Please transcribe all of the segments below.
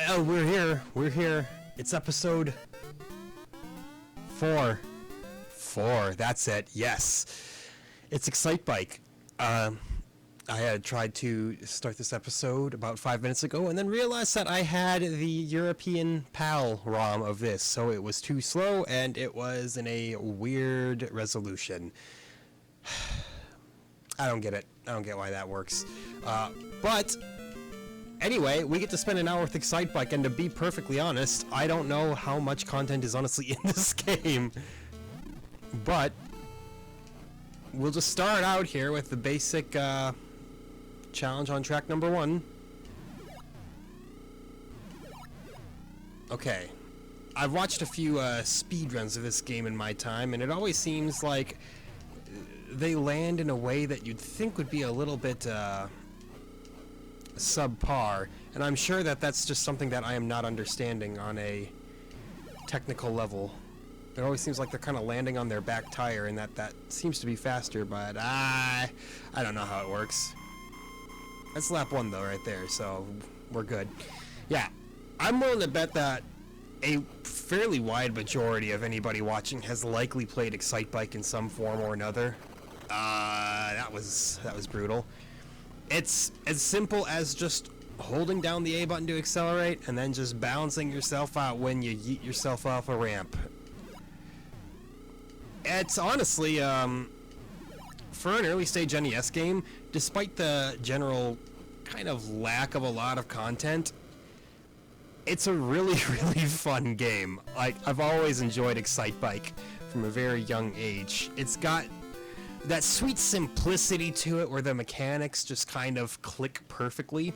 Oh, we're here. We're here. It's episode 4. 4. That's it. Yes. It's Excitebike. I had tried to start this episode about 5 minutes ago and then realized that I had the European PAL ROM of this, so it was too slow and it was in a weird resolution. I don't get it. I don't get why that works. But anyway, we get to spend an hour with Excitebike, and to be perfectly honest, I don't know how much content is honestly in this game. But we'll just start out here with the basic challenge on track number 1. Okay. I've watched a few speedruns of this game in my time, and it always seems like they land in a way that you'd think would be a little bit subpar, and I'm sure that that's just something that I am not understanding on a technical level. It always seems like they're kind of landing on their back tire, and that seems to be faster, but I don't know how it works. That's lap 1 though right there, so we're good. Yeah, I'm willing to bet that a fairly wide majority of anybody watching has likely played Excitebike in some form or another. That was brutal. It's as simple as just holding down the A button to accelerate and then just balancing yourself out when you yeet yourself off a ramp. It's honestly, for an early stage NES game, despite the general kind of lack of a lot of content, it's a really, really fun game. I've always enjoyed Excitebike from a very young age. It's got that sweet simplicity to it where the mechanics just kind of click perfectly.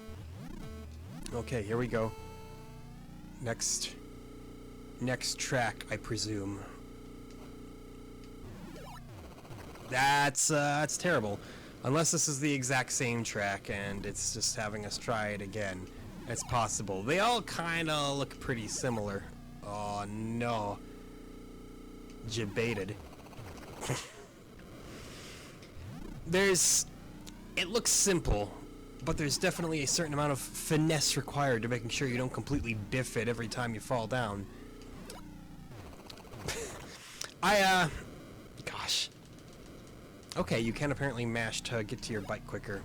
Okay, here we go. Next track, I presume. That's terrible. Unless this is the exact same track and it's just having us try it again. It's possible. They all kind of look pretty similar. Oh no. Jebaited. It looks simple, but there's definitely a certain amount of finesse required to making sure you don't completely biff it every time you fall down. Gosh. Okay, you can apparently mash to get to your bike quicker.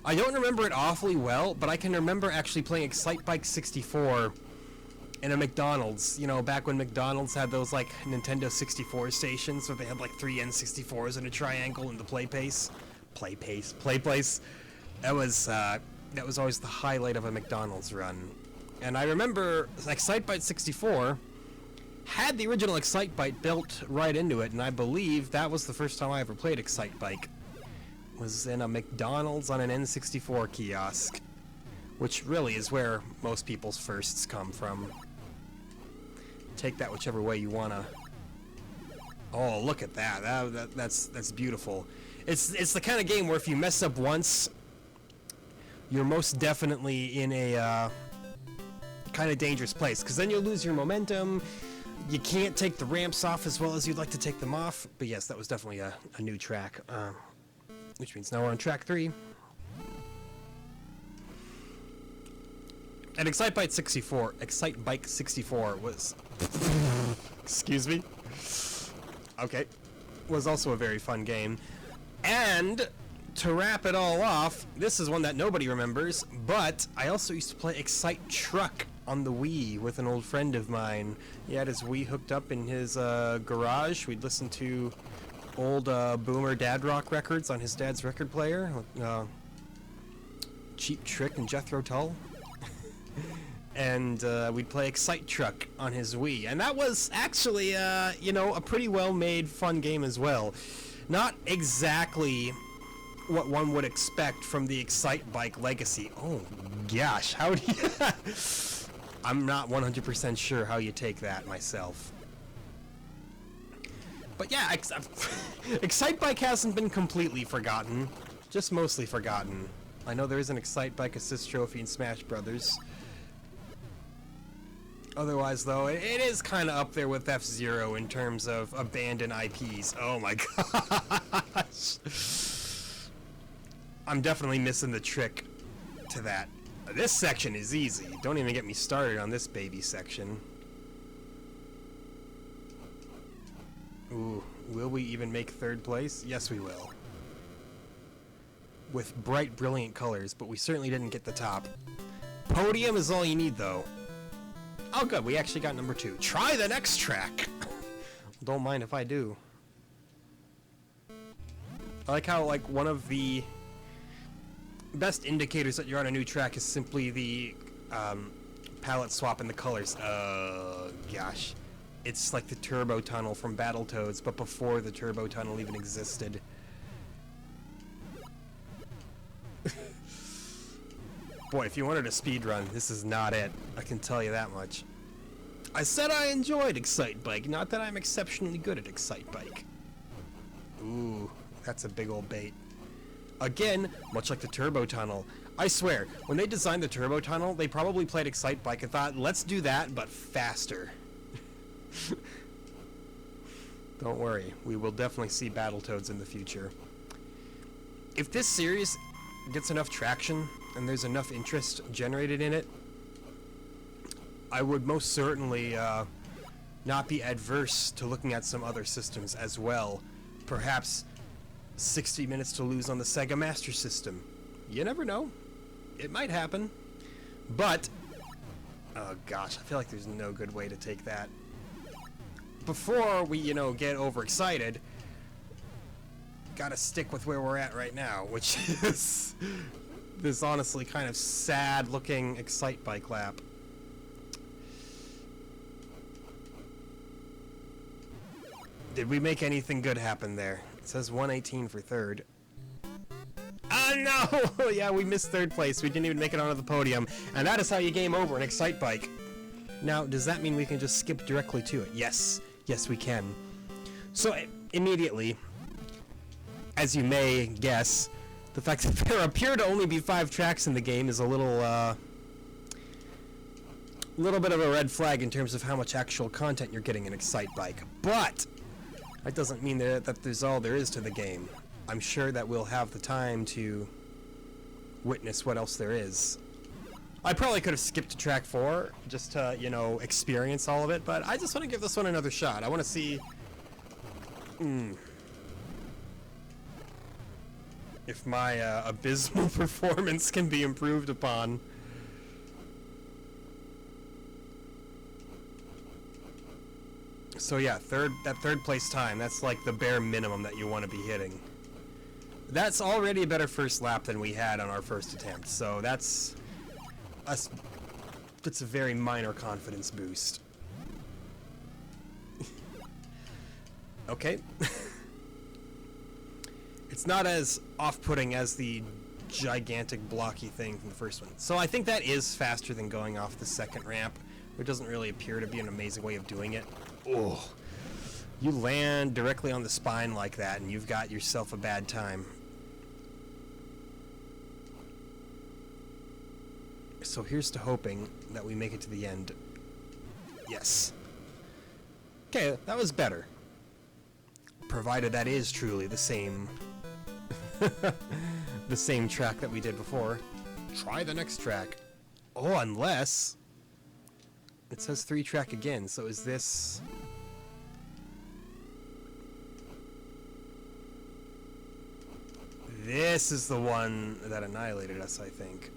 I don't remember it awfully well, but I can remember actually playing Excitebike 64 in a McDonald's. You know, back when McDonald's had those, like, Nintendo 64 stations where they had, like, 3 N64s in a triangle in the play place. That was always the highlight of a McDonald's run. And I remember Excitebike 64 had the original Excitebike built right into it, and I believe that was the first time I ever played Excitebike. Was in a McDonald's on an N64 kiosk, which really is where most people's firsts come from. Take that whichever way you wanna. Oh, look at that! That's beautiful. It's the kind of game where if you mess up once, you're most definitely in a kind of dangerous place, because then you'll lose your momentum. You can't take the ramps off as well as you'd like to take them off. But yes, that was definitely a new track. Which means now we're on track 3. And Excitebike 64 was... excuse me? Okay. Was also a very fun game. And to wrap it all off, this is one that nobody remembers, but I also used to play Excite Truck on the Wii with an old friend of mine. He had his Wii hooked up in his garage. We'd listen to old boomer dad rock records on his dad's record player. Cheap Trick and Jethro Tull. And we'd play Excite Truck on his Wii. And that was actually, a pretty well-made, fun game as well. Not exactly what one would expect from the Excitebike legacy. Oh, gosh, how do you... I'm not 100% sure how you take that myself. But yeah, Excitebike hasn't been completely forgotten, just mostly forgotten. I know there is an Excitebike assist trophy in Smash Brothers. Otherwise, though, it is kind of up there with F-Zero in terms of abandoned IPs. Oh my gosh. I'm definitely missing the trick to that. This section is easy. Don't even get me started on this baby section. Ooh, will we even make third place? Yes, we will. With bright, brilliant colors, but we certainly didn't get the top. Podium is all you need, though. Oh, good, we actually got number 2. Try the next track! Don't mind if I do. I like how, like, one of the best indicators that you're on a new track is simply the palette swap in the colors. Gosh. It's like the turbo tunnel from Battletoads, but before the turbo tunnel even existed. Boy, if you wanted a speed run, this is not it. I can tell you that much. I said I enjoyed Excitebike, not that I'm exceptionally good at Excitebike. Ooh, that's a big old bait. Again, much like the turbo tunnel. I swear, when they designed the turbo tunnel, they probably played Excitebike and thought, let's do that, but faster. Don't worry, we will definitely see Battletoads in the future. If this series gets enough traction and there's enough interest generated in it, I would most certainly not be adverse to looking at some other systems as well. Perhaps 60 Minutes to Lose on the Sega Master System. You never know. It might happen. But, oh gosh, I feel like there's no good way to take that. Before we, get overexcited, gotta stick with where we're at right now, which is this honestly kind of sad-looking Excitebike lap. Did we make anything good happen there? It says 118 for third. Oh no! Yeah, we missed third place. We didn't even make it onto the podium. And that is how you game over an Excitebike. Now, does that mean we can just skip directly to it? Yes. Yes, we can. So, immediately, as you may guess, the fact that there appear to only be 5 tracks in the game is a little bit of a red flag in terms of how much actual content you're getting in Excitebike. But that doesn't mean that there's all there is to the game. I'm sure that we'll have the time to witness what else there is. I probably could have skipped to track 4 just to, experience all of it, but I just want to give this one another shot. I want to see if my abysmal performance can be improved upon. So yeah, that third place time, that's like the bare minimum that you want to be hitting. That's already a better first lap than we had on our first attempt, so that's a very minor confidence boost. Okay. It's not as off-putting as the gigantic blocky thing from the first one. So I think that is faster than going off the second ramp, which doesn't really appear to be an amazing way of doing it. Oh, you land directly on the spine like that and you've got yourself a bad time. So here's to hoping that we make it to the end. Yes. Okay, that was better. Provided that is truly the same the same track that we did before. Try the next track. Oh, unless it says 3 track again, so is this... This is the one that annihilated us, I think.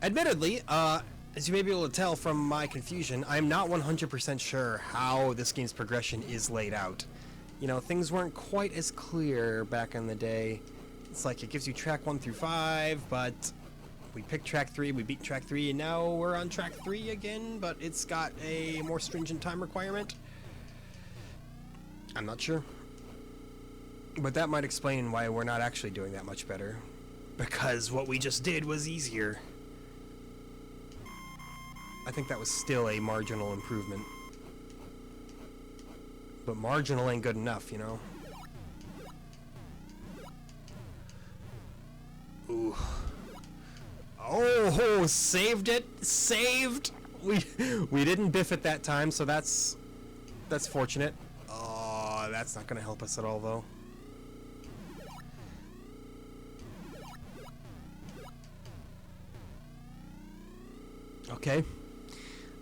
Admittedly, as you may be able to tell from my confusion, I'm not 100% sure how this game's progression is laid out. Things weren't quite as clear back in the day. It's like it gives you track 1 through 5, but we picked track 3, we beat track 3, and now we're on track 3 again, but it's got a more stringent time requirement. I'm not sure. But that might explain why we're not actually doing that much better. Because what we just did was easier. I think that was still a marginal improvement. But marginal ain't good enough, Ooh. Oh, saved it! Saved! We didn't biff it that time, so that's fortunate. Oh, that's not gonna help us at all, though. Okay.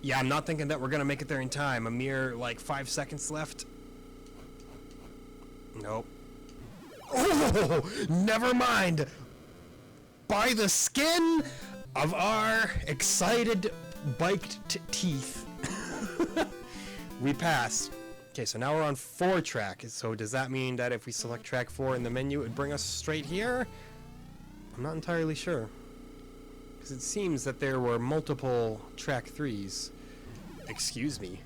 Yeah, I'm not thinking that we're gonna make it there in time. A mere, like, 5 seconds left. Nope. Oh, never mind. By the skin of our excited biked teeth. We passed. Okay, so now we're on 4 track. So does that mean that if we select track 4 in the menu, it would bring us straight here? I'm not entirely sure. Because it seems that there were multiple track 3s. Excuse me.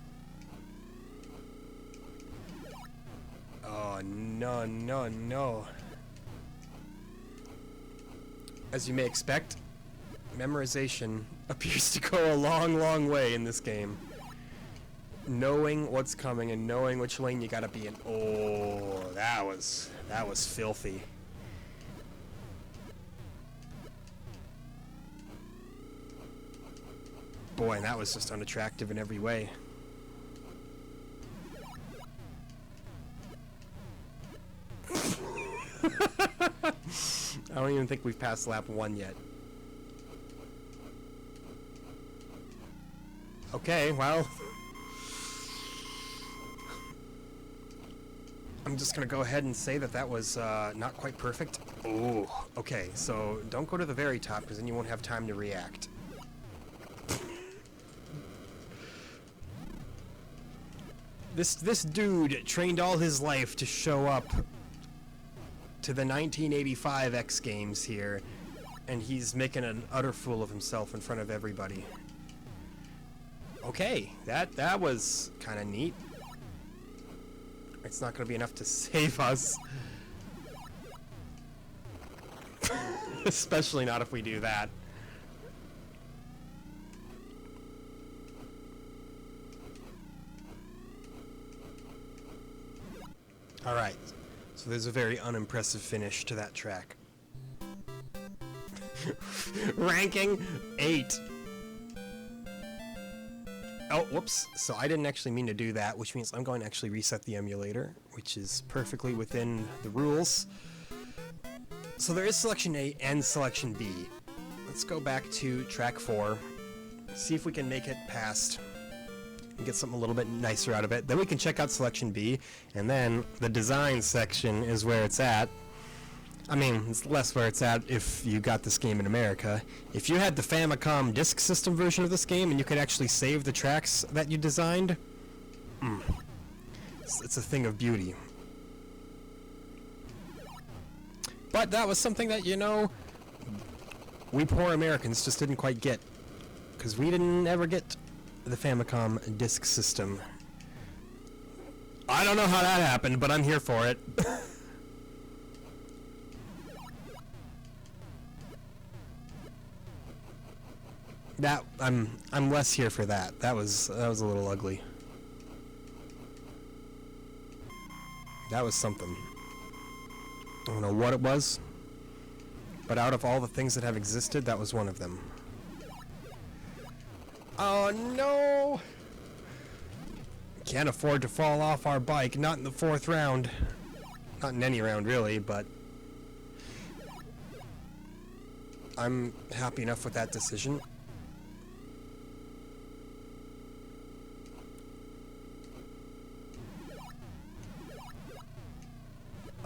Oh, no, no, no. As you may expect, memorization appears to go a long, long way in this game. Knowing what's coming and knowing which lane you gotta be in. Oh, that was filthy. Boy, and that was just unattractive in every way. I don't even think we've passed lap 1 yet. Okay, well, I'm just gonna go ahead and say that that was not quite perfect. Oh, okay, so don't go to the very top because then you won't have time to react. This dude trained all his life to show up to the 1985 X Games here, and he's making an utter fool of himself in front of everybody. Okay, that was kind of neat. It's not going to be enough to save us. Especially not if we do that. Alright, so there's a very unimpressive finish to that track. Ranking 8. Oh, whoops. So I didn't actually mean to do that, which means I'm going to actually reset the emulator, which is perfectly within the rules. So there is Selection A and Selection B. Let's go back to track 4, see if we can make it past and get something a little bit nicer out of it. Then we can check out Selection B, and then the design section is where it's at. I mean, it's less where it's at if you got this game in America. If you had the Famicom Disk System version of this game and you could actually save the tracks that you designed, it's a thing of beauty. But that was something that, you know, we poor Americans just didn't quite get. Because we didn't ever get the Famicom Disk System. I don't know how that happened, but I'm here for it. That I'm less here for that. That was a little ugly. That was something. I don't know what it was, but out of all the things that have existed, that was one of them. Oh no! Can't afford to fall off our bike, not in the 4th round. Not in any round really, but I'm happy enough with that decision.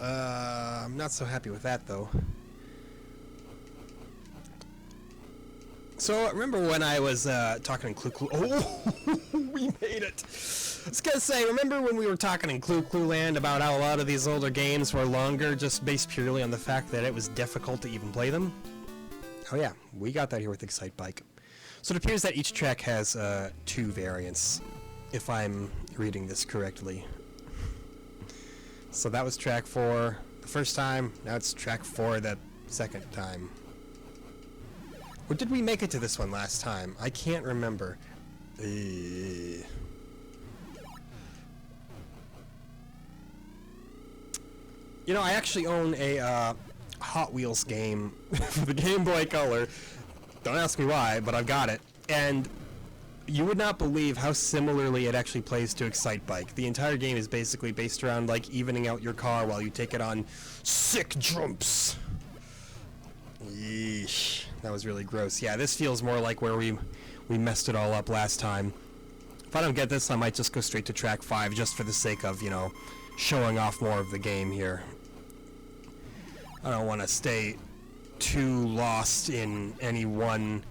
I'm not so happy with that, though. So, remember when I was talking in Clue Clue... Oh, we made it! I was gonna say, remember when we were talking in Clue Clue Land about how a lot of these older games were longer, just based purely on the fact that it was difficult to even play them? Oh yeah, we got that here with Excitebike. So it appears that each track has 2 variants, if I'm reading this correctly. So that was track 4 the first time, now it's track 4 the second time. Or did we make it to this one last time? I can't remember. You know, I actually own a Hot Wheels game for the Game Boy Color. Don't ask me why, but I've got it. And you would not believe how similarly it actually plays to Excitebike. The entire game is basically based around, like, evening out your car while you take it on sick jumps. Yeesh. That was really gross. Yeah, this feels more like where we we messed it all up last time. If I don't get this, I might just go straight to track 5 just for the sake of, you know, showing off more of the game here. I don't want to stay too lost in any one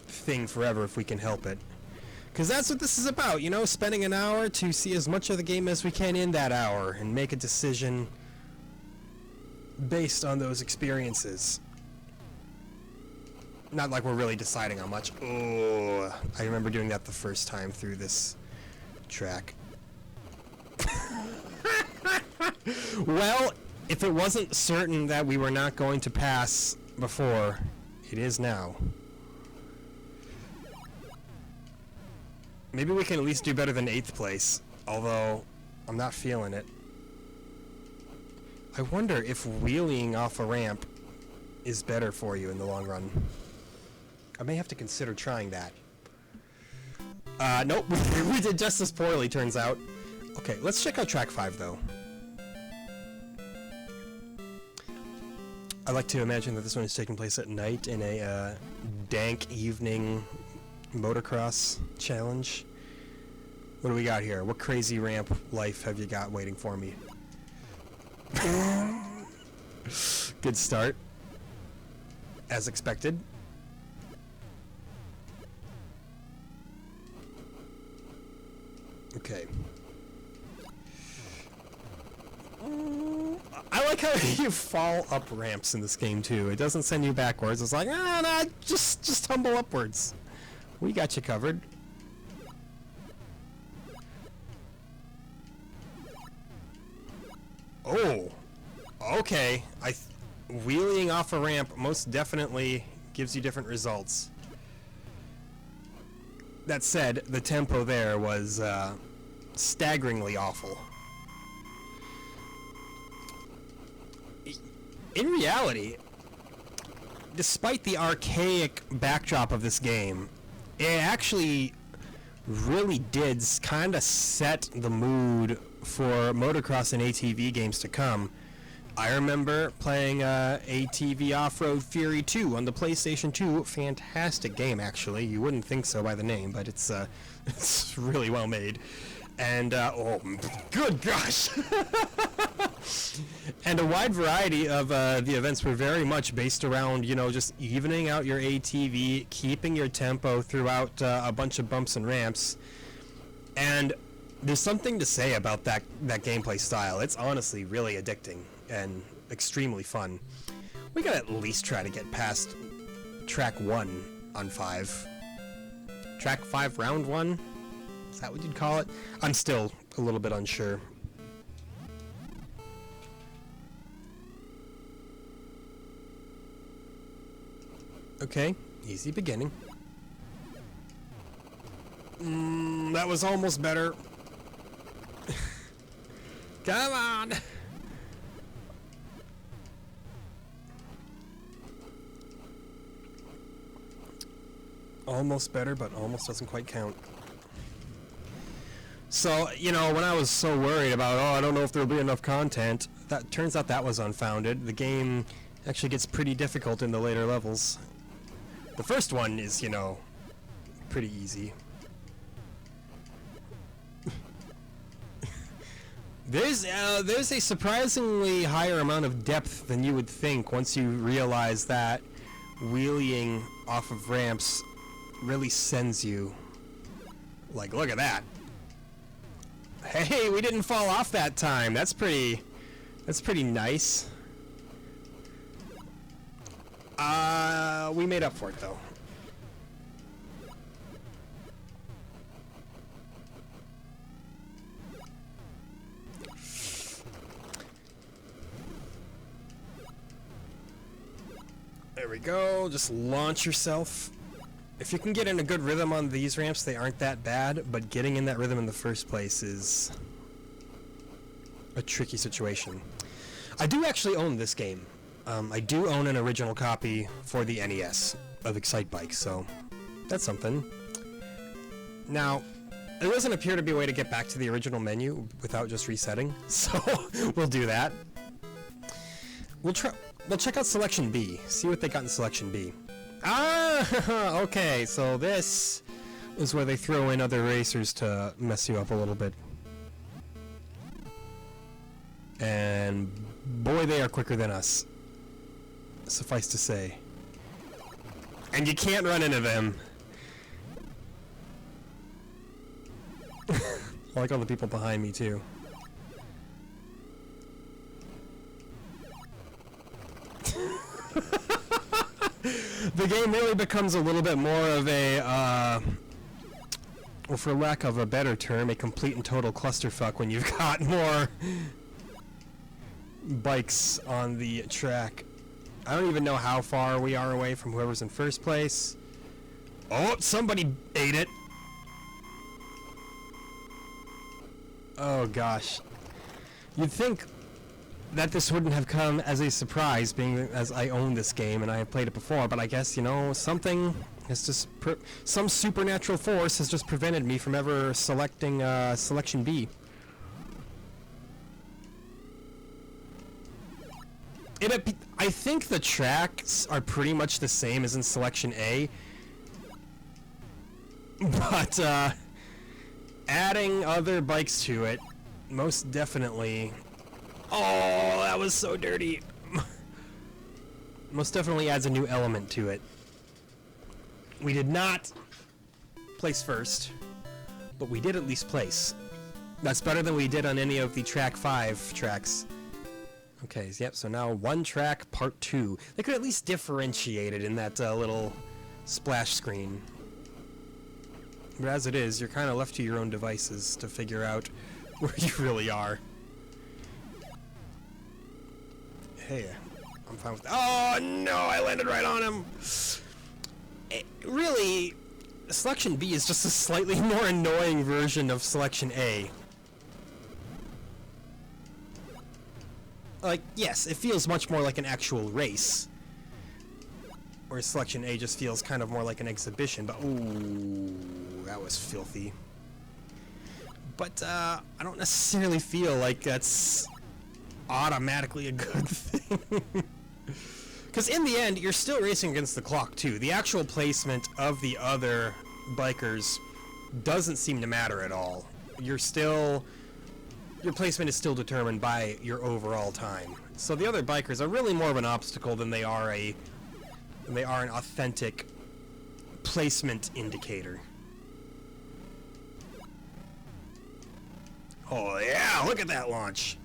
thing forever if we can help it. Because that's what this is about, you know, spending an hour to see as much of the game as we can in that hour and make a decision based on those experiences. Not like we're really deciding on much. Oh, I remember doing that the first time through this track. Well, if it wasn't certain that we were not going to pass before, it is now. Maybe we can at least do better than 8th place, although I'm not feeling it. I wonder if wheeling off a ramp is better for you in the long run. I may have to consider trying that. Nope, we did just as poorly, turns out. Okay, let's check out track 5, though. I like to imagine that this one is taking place at night in a dank evening motocross challenge. What do we got here? What crazy ramp life have you got waiting for me? Good start. As expected. Okay. I like how you fall up ramps in this game too. It doesn't send you backwards. It's like, nah, just tumble upwards. We got you covered. Oh, okay. Wheeling off a ramp most definitely gives you different results. That said, the tempo there was staggeringly awful. In reality, despite the archaic backdrop of this game, it actually really did kind of set the mood for motocross and ATV games to come. I remember playing ATV Off-Road Fury 2 on the PlayStation 2. Fantastic game, actually. You wouldn't think so by the name, but it's really well made. And, oh, good gosh! And a wide variety of the events were very much based around, you know, just evening out your ATV, keeping your tempo throughout a bunch of bumps and ramps. And there's something to say about that gameplay style. It's honestly really addicting and extremely fun. We gotta at least try to get past track 1 on 5. Track 5, round 1? Is that what you'd call it? I'm still a little bit unsure. Okay, easy beginning. That was almost better. Come on! Almost better, but almost doesn't quite count. So, you know, when I was so worried about, oh, I don't know if there'll be enough content, that turns out that was unfounded. The game actually gets pretty difficult in the later levels. The first one is, you know, pretty easy. There's a surprisingly higher amount of depth than you would think once you realize that wheeling off of ramps really sends you. Like, look at that. Hey, we didn't fall off that time. That's pretty nice. We made up for it though. There we go. Just launch yourself. If you can get in a good rhythm on these ramps, they aren't that bad, but getting in that rhythm in the first place is a tricky situation. I do actually own this game. I do own an original copy for the NES of Excitebike, so that's something. Now, there doesn't appear to be a way to get back to the original menu without just resetting, so we'll do that. We'll check out Selection B, see what they got in Selection B. Ah, okay, so this is where they throw in other racers to mess you up a little bit. And boy, they are quicker than us. Suffice to say. And you can't run into them. I like all the people behind me, too. The game really becomes a little bit more of a, well, for lack of a better term, a complete and total clusterfuck when you've got more bikes on the track. I don't even know how far we are away from whoever's in first place. Oh, somebody ate it. Oh gosh. You'd think that this wouldn't have come as a surprise, being as I own this game and I have played it before, but I guess, you know, something has just some supernatural force has just prevented me from ever selecting Selection B. I think the tracks are pretty much the same as in Selection A, but adding other bikes to it, most definitely. Oh, that was so dirty. Most definitely adds a new element to it. We did not place first, but we did at least place. That's better than we did on any of the Track 5 tracks. Okay, yep, so now one track, part 2. They could at least differentiate it in that little splash screen. But as it is, you're kind of left to your own devices to figure out where you really are. Hey, I'm fine with that. Oh, no, I landed right on him! Really, Selection B is just a slightly more annoying version of Selection A. Like, yes, it feels much more like an actual race. Whereas Selection A just feels kind of more like an exhibition, but ooh, that was filthy. But, I don't necessarily feel like that's automatically a good thing. Because in the end, you're still racing against the clock, too. The actual placement of the other bikers doesn't seem to matter at all. Your placement is still determined by your overall time. So the other bikers are really more of an obstacle than they are an authentic placement indicator. Oh yeah, look at that launch.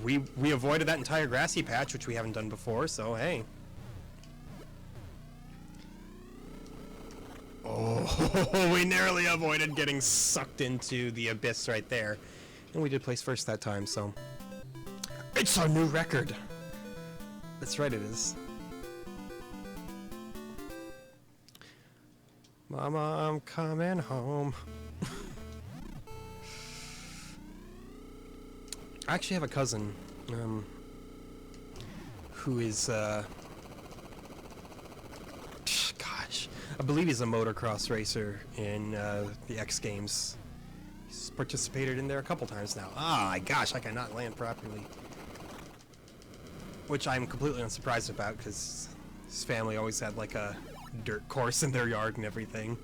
We avoided that entire grassy patch, which we haven't done before, so hey. Oh, we narrowly avoided getting sucked into the abyss right there. And we did place first that time, so. It's our new record! That's right, it is. Mama, I'm coming home. I actually have a cousin, who is, gosh, I believe he's a motocross racer in, the X Games. He's participated in there a couple times now. Ah, gosh, I cannot land properly. Which I'm completely unsurprised about, because his family always had, like, a dirt course in their yard and everything.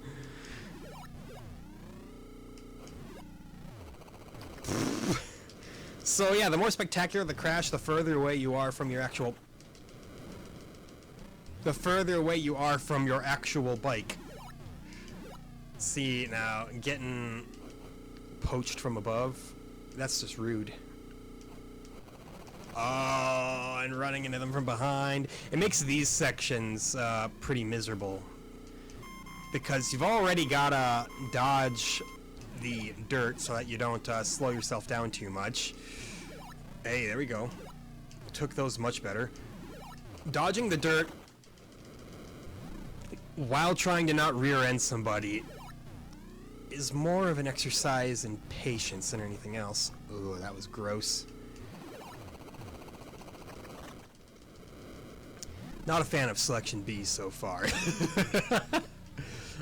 So yeah, the more spectacular the crash, the further away you are from your actual... The further away you are from your actual bike. See, now, getting poached from above, that's just rude. Oh, and running into them from behind. It makes these sections pretty miserable. Because you've already gotta dodge the dirt so that you don't slow yourself down too much. Hey, there we go. Took those much better. Dodging the dirt while trying to not rear-end somebody is more of an exercise in patience than anything else. Ooh, that was gross. Not a fan of Selection B so far.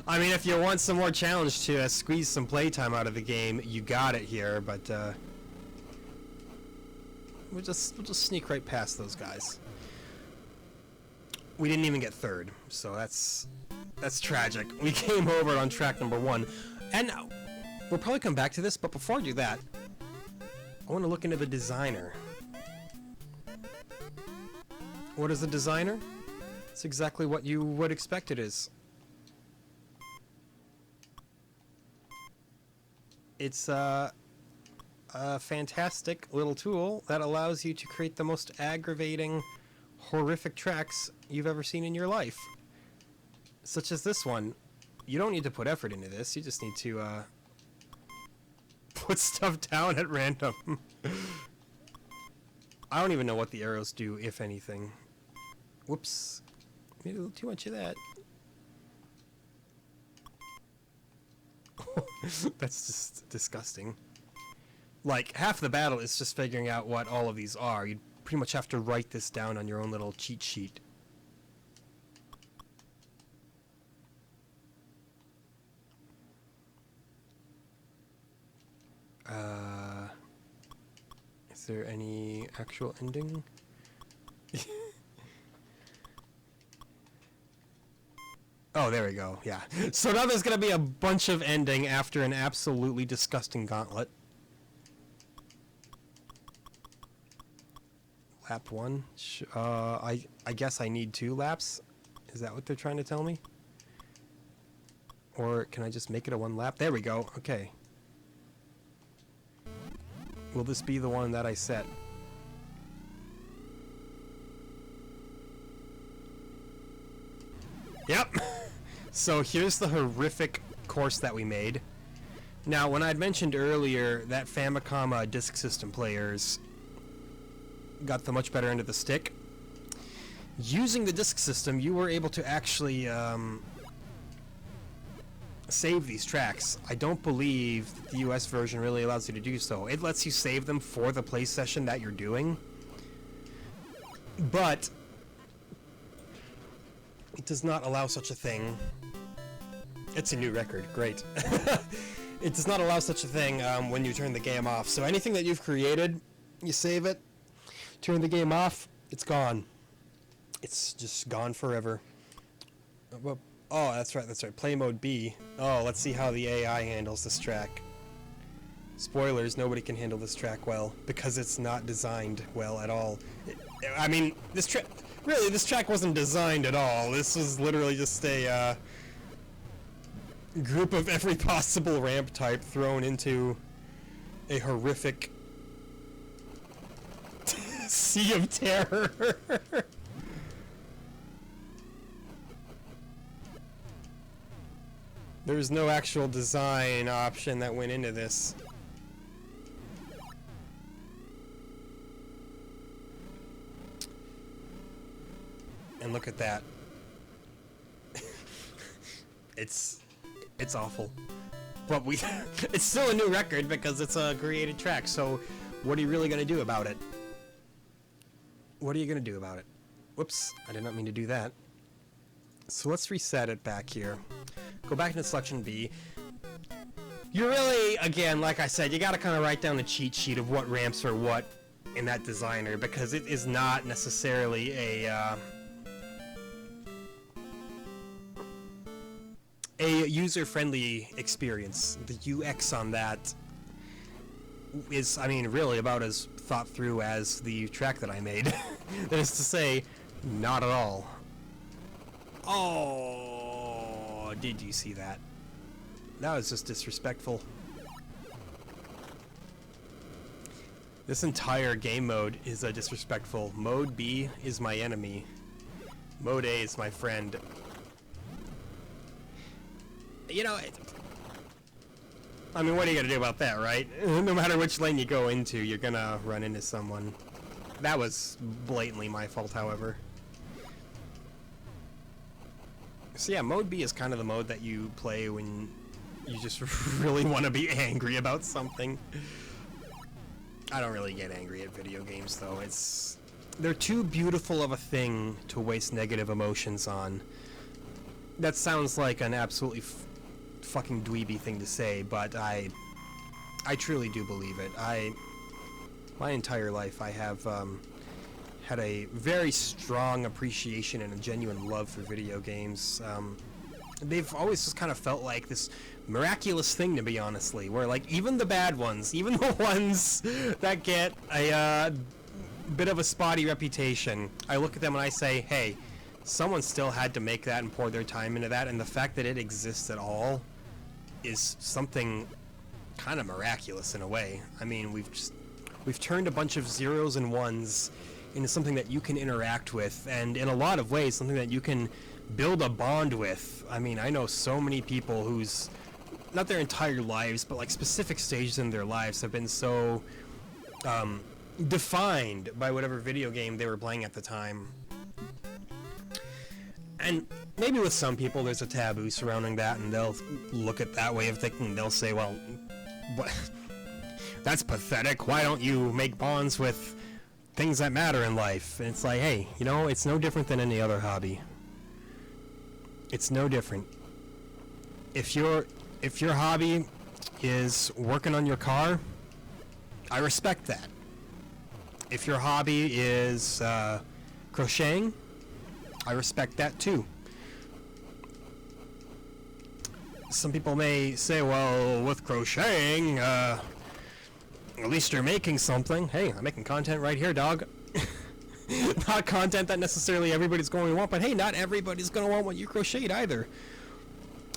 I mean, if you want some more challenge to squeeze some playtime out of the game, you got it here, but we'll just sneak right past those guys. we didn't even get third, so that's tragic. We came over on track number 1, and we'll probably come back to this, but before I do that, I want to look into the designer. What is the designer? It's exactly what you would expect it is. It's a fantastic little tool that allows you to create the most aggravating, horrific tracks you've ever seen in your life. Such as this one. You don't need to put effort into this, you just need to put stuff down at random. I don't even know what the arrows do, if anything. Whoops. Made a little too much of that. That's just disgusting. Like, half the battle is just figuring out what all of these are. You'd pretty much have to write this down on your own little cheat sheet. Is there any actual ending? Oh, there we go, yeah. So now there's gonna be a bunch of ending after an absolutely disgusting gauntlet. Lap 1? I guess I need 2 laps? Is that what they're trying to tell me? Or can I just make it a 1 lap? There we go, okay. Will this be the one that I set? Yep! So here's the horrific course that we made. Now, when I'd mentioned earlier that Famicom Disk System players got the much better end of the stick, using the disk system, you were able to actually save these tracks. I don't believe the US version really allows you to do so. It lets you save them for the play session that you're doing, but it does not allow such a thing. It's a new record, great. It does not allow such a thing when you turn the game off. So anything that you've created, you save it, turn the game off, it's gone. It's just gone forever. Oh, that's right. Play mode B. Oh, let's see how the AI handles this track. Spoilers, nobody can handle this track well, because it's not designed well at all. I mean, this track wasn't designed at all. This was literally just a group of every possible ramp type thrown into a horrific sea of terror. There's no actual design option that went into this. And look at that. It's awful. But it's still a new record because it's a created track, so what are you really gonna do about it? What are you gonna do about it? Whoops, I did not mean to do that. So let's reset it back here. Go back into selection B. You really, again, like I said, you gotta kind of write down the cheat sheet of what ramps are what in that designer, because it is not necessarily a user-friendly experience. The UX on that is, I mean, really about as thought through as the track that I made. That is to say, not at all. Oh, did you see that? That was just disrespectful. This entire game mode is disrespectful. Mode B is my enemy. Mode A is my friend. You know, I mean, what are you gonna do about that, right? No matter which lane you go into, you're gonna run into someone. That was blatantly my fault, however. So yeah, Mode B is kind of the mode that you play when you just really want to be angry about something. I don't really get angry at video games, though. They're too beautiful of a thing to waste negative emotions on. That sounds like an absolutely fucking dweeby thing to say, but I truly do believe it. My entire life I have had a very strong appreciation and a genuine love for video games. They've always just kind of felt like this miraculous thing, to be honestly, where like even the bad ones, even the ones that get a bit of a spotty reputation, I look at them and I say, hey, someone still had to make that and pour their time into that, and the fact that it exists at all is something kind of miraculous in a way. I mean, we've turned a bunch of zeros and ones into something that you can interact with, and in a lot of ways something that you can build a bond with. I mean, I know so many people whose, not their entire lives, but like specific stages in their lives have been so defined by whatever video game they were playing at the time. And maybe with some people there's a taboo surrounding that, and they'll look at that way of thinking. They'll say, well, what? That's pathetic. Why don't you make bonds with things that matter in life? And it's like, hey, you know, it's no different than any other hobby. It's no different. If your hobby is working on your car, I respect that. If your hobby is crocheting, I respect that too. Some people may say, well, with crocheting, at least you're making something. Hey, I'm making content right here, dog. Not content that necessarily everybody's going to want, but hey, not everybody's going to want what you crocheted either.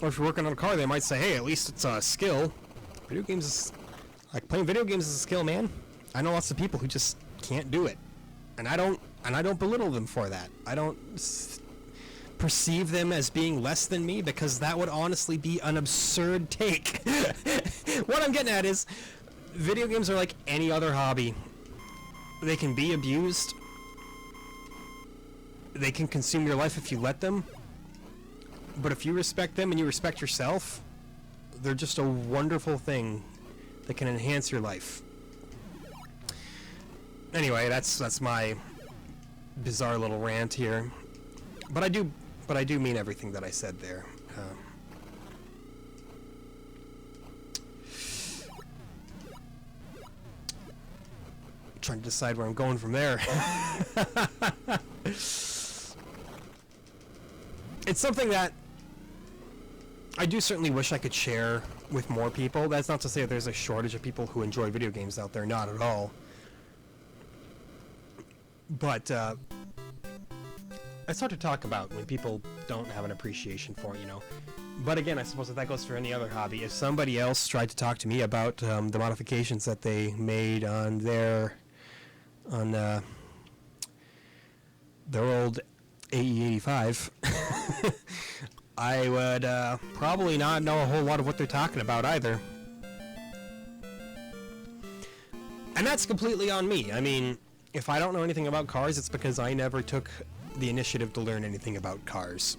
Or if you're working on a car, they might say, hey, at least it's a skill. Video games is, like, playing video games is a skill, man. I know lots of people who just can't do it. And I don't belittle them for that. I don't perceive them as being less than me, because that would honestly be an absurd take. What I'm getting at is, video games are like any other hobby. They can be abused. They can consume your life if you let them. But if you respect them and you respect yourself, they're just a wonderful thing that can enhance your life. Anyway, that's my bizarre little rant here. But I do mean everything that I said there. Trying to decide where I'm going from there. It's something that I do certainly wish I could share with more people. That's not to say that there's a shortage of people who enjoy video games out there, not at all. But it's hard to talk about when people don't have an appreciation for it, you know. But again, I suppose that goes for any other hobby. If somebody else tried to talk to me about the modifications that they made on their old AE85, I would probably not know a whole lot of what they're talking about either. And that's completely on me. I mean, if I don't know anything about cars, it's because I never took the initiative to learn anything about cars.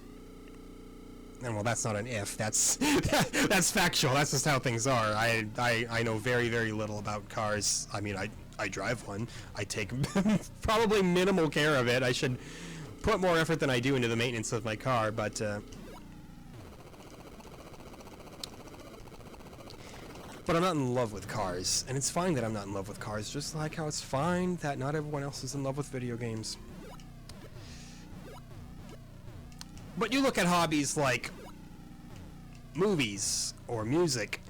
And well, that's not an if. That's that's factual. That's just how things are. I know very, very little about cars. I mean, I drive one. I take probably minimal care of it. I should put more effort than I do into the maintenance of my car, but I'm not in love with cars, and it's fine that I'm not in love with cars, just like how it's fine that not everyone else is in love with video games. But you look at hobbies like movies or music.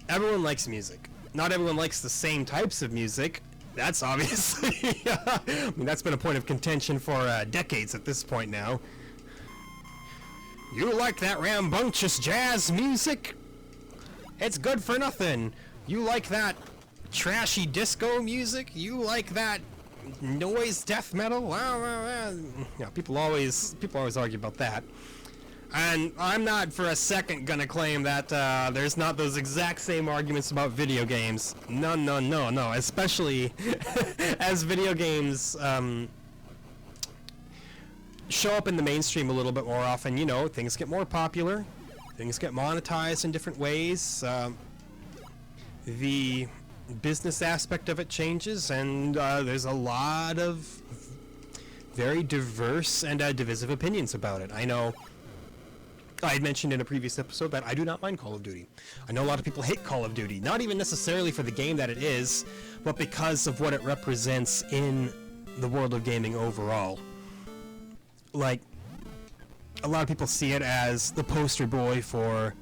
Everyone likes music. Not everyone likes the same types of music. That's obviously... I mean, that's been a point of contention for decades at this point now. You like that rambunctious jazz music? It's good for nothing. You like that trashy disco music? You like that noise death metal? Yeah, people always argue about that. And I'm not for a second gonna claim that there's not those exact same arguments about video games. No. Especially as video games show up in the mainstream a little bit more often. You know, things get more popular. Things get monetized in different ways. The business aspect of it changes, and there's a lot of very diverse and divisive opinions about it. I know I had mentioned in a previous episode that I do not mind Call of Duty. I know a lot of people hate Call of Duty, not even necessarily for the game that it is, but because of what it represents in the world of gaming overall. Like, a lot of people see it as the poster boy for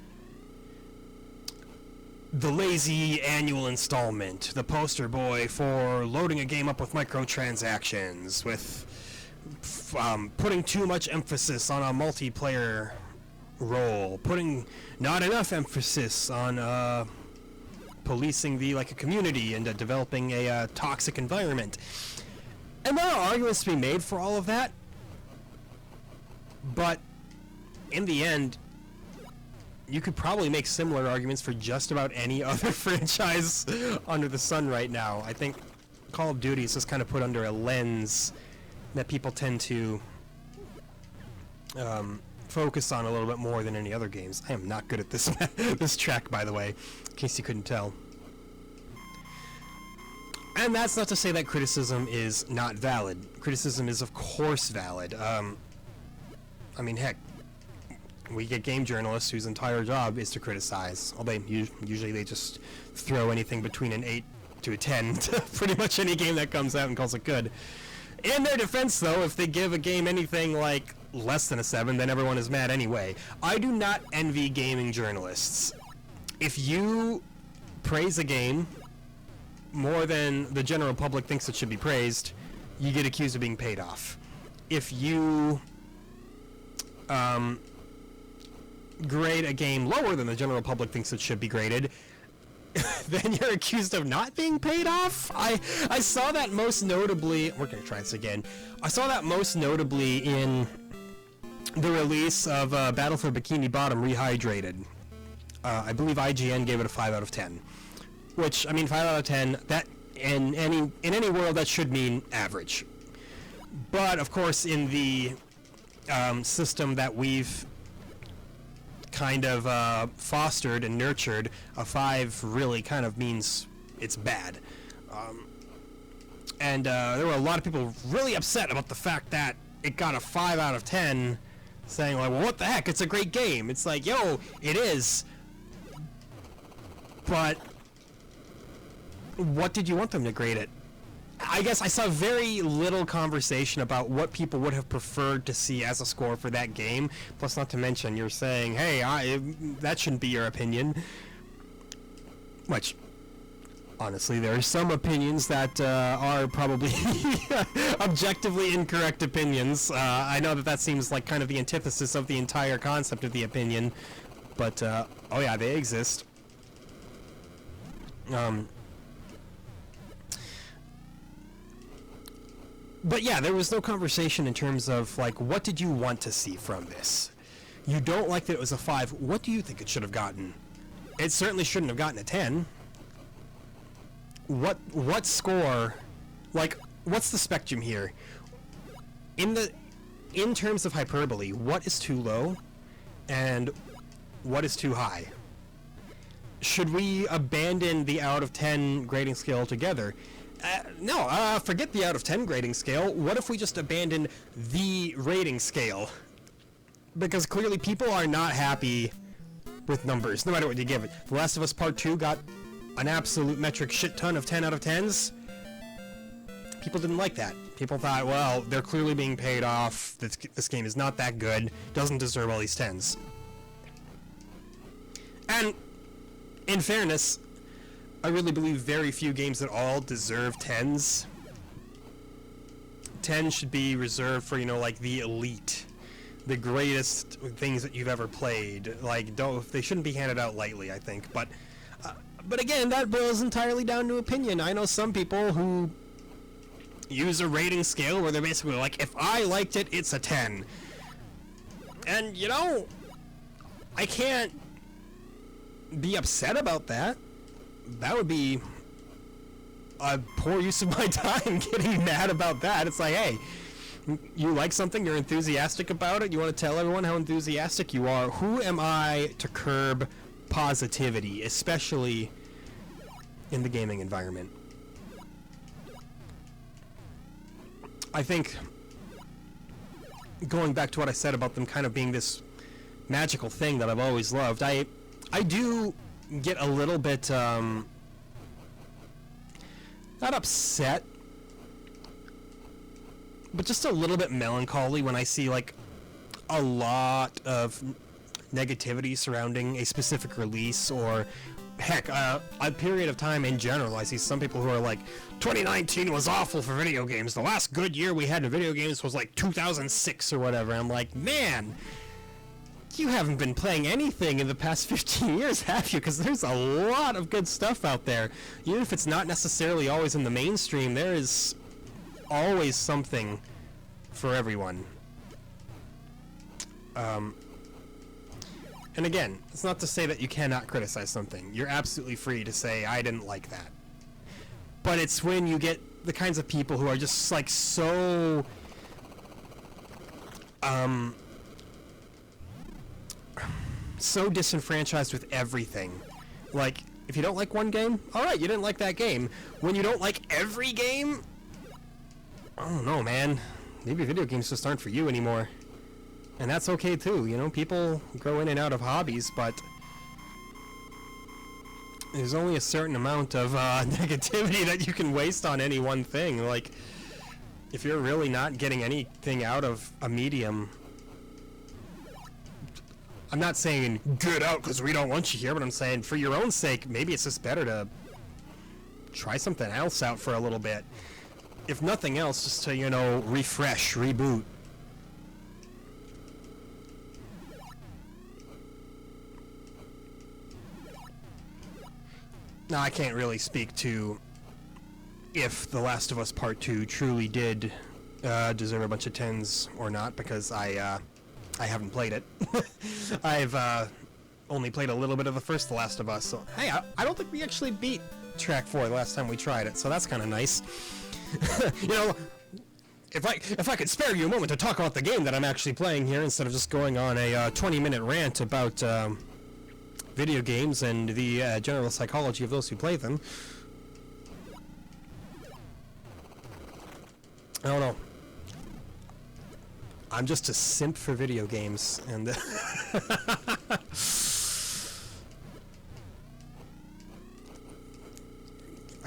the lazy annual installment, the poster boy for loading a game up with microtransactions, with putting too much emphasis on a multiplayer role, putting not enough emphasis on policing a community and developing a toxic environment. And there are arguments to be made for all of that, but in the end, you could probably make similar arguments for just about any other franchise under the sun right now. I think Call of Duty is just kind of put under a lens that people tend to focus on a little bit more than any other games. I am not good at this this track, by the way, in case you couldn't tell. And that's not to say that criticism is not valid. Criticism is, of course, valid. I mean, heck, we get game journalists whose entire job is to criticize. Although usually they just throw anything between an 8 to a 10 to pretty much any game that comes out and calls it good. In their defense, though, if they give a game anything like less than a 7, then everyone is mad anyway. I do not envy gaming journalists. If you praise a game more than the general public thinks it should be praised, you get accused of being paid off. If you grade a game lower than the general public thinks it should be graded, then you're accused of not being paid off. I saw that most notably, we're gonna try this again, I saw that most notably in the release of Battle for Bikini Bottom Rehydrated. I believe IGN gave it a 5 out of 10. Which, I mean, 5 out of 10, that in any world that should mean average. But, of course, in the system that we've kind of fostered and nurtured, a 5 really kind of means it's bad. And there were a lot of people really upset about the fact that it got a 5 out of 10, saying, like, well, what the heck, it's a great game. It's like, yo, it is. But what did you want them to grade it? I guess I saw very little conversation about what people would have preferred to see as a score for that game. Plus, not to mention, you're saying, hey, that shouldn't be your opinion. Which, honestly, there are some opinions that are probably objectively incorrect opinions. I know that seems like kind of the antithesis of the entire concept of the opinion. But, oh yeah, they exist. But yeah, there was no conversation in terms of, like, what did you want to see from this? You don't like that it was a 5. What do you think it should have gotten? It certainly shouldn't have gotten a 10. What score, like, what's the spectrum here? In terms of hyperbole, what is too low and what is too high? Should we abandon the out of 10 grading scale altogether? No, forget the out of 10 grading scale. What if we just abandon the rating scale? Because clearly people are not happy with numbers, no matter what you give it. The Last of Us Part 2 got an absolute metric shit ton of 10 out of 10s. People didn't like that. People thought, well, they're clearly being paid off. This game is not that good. Doesn't deserve all these 10s. And in fairness, I really believe very few games at all deserve 10s. 10 should be reserved for, like, the elite. The greatest things that you've ever played. Like, they shouldn't be handed out lightly, I think. But again, that boils entirely down to opinion. I know some people who use a rating scale where they're basically like, if I liked it, it's a 10. And, I can't be upset about that. That would be a poor use of my time, getting mad about that. It's like, hey, you like something, you're enthusiastic about it, you want to tell everyone how enthusiastic you are. Who am I to curb positivity, especially in the gaming environment? I think, going back to what I said about them kind of being this magical thing that I've always loved, I do get a little bit, not upset, but just a little bit melancholy when I see like a lot of negativity surrounding a specific release, or heck, a period of time in general. I see some people who are like, 2019 was awful for video games. The last good year we had in video games was like 2006 or whatever. I'm like, man, you haven't been playing anything in the past 15 years, have you? Because there's a lot of good stuff out there. Even if it's not necessarily always in the mainstream, there is always something for everyone. And again, it's not to say that you cannot criticize something. You're absolutely free to say, I didn't like that. But it's when you get the kinds of people who are just like so so disenfranchised with everything. Like, if you don't like one game, alright, you didn't like that game. When you don't like every game, I don't know, man. Maybe video games just aren't for you anymore. And that's okay too, you know, people grow in and out of hobbies, but there's only a certain amount of negativity that you can waste on any one thing. Like, if you're really not getting anything out of a medium, I'm not saying get out because we don't want you here, but I'm saying for your own sake, maybe it's just better to try something else out for a little bit. If nothing else, just to, you know, refresh, reboot. Now, I can't really speak to if The Last of Us Part 2 truly did deserve a bunch of 10s or not, because I haven't played it. I've only played a little bit of the first The Last of Us, so hey, I don't think we actually beat Track 4 the last time we tried it, so that's kind of nice. You know, if I could spare you a moment to talk about the game that I'm actually playing here, instead of just going on a 20-minute rant about video games and the general psychology of those who play them. I don't know. I'm just a simp for video games, and and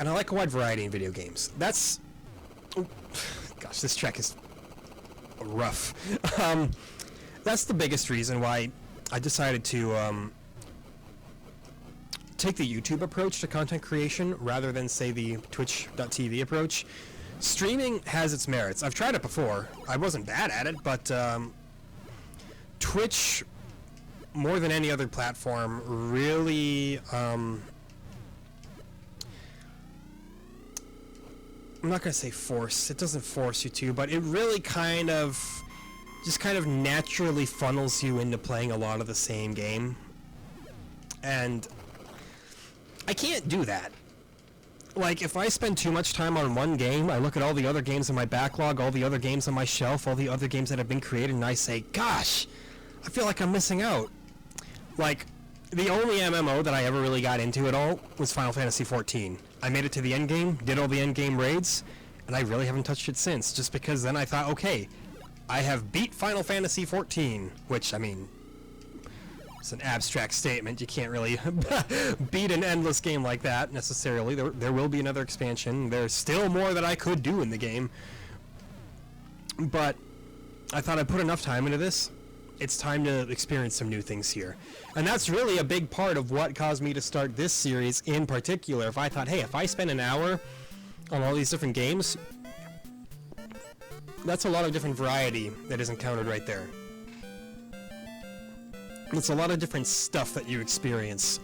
I like a wide variety in video games. That's... Oh, gosh, this track is rough. That's the biggest reason why I decided to take the YouTube approach to content creation rather than, say, the Twitch.tv approach. Streaming has its merits. I've tried it before. I wasn't bad at it, but Twitch, more than any other platform, really... I'm not going to say force. It doesn't force you to, but it really kind of naturally funnels you into playing a lot of the same game. And I can't do that. Like, if I spend too much time on one game, I look at all the other games in my backlog, all the other games on my shelf, all the other games that have been created, and I say, gosh, I feel like I'm missing out. Like, the only MMO that I ever really got into at all was Final Fantasy XIV. I made it to the end game, did all the end game raids, and I really haven't touched it since, just because then I thought, okay, I have beat Final Fantasy XIV, which, I mean, it's an abstract statement. You can't really beat an endless game like that necessarily. There will be another expansion. There's still more that I could do in the game. But I thought I'd put enough time into this. It's time to experience some new things here. And that's really a big part of what caused me to start this series in particular. If I thought, hey, if I spend an hour on all these different games, that's a lot of different variety that is encountered right there. It's a lot of different stuff that you experience.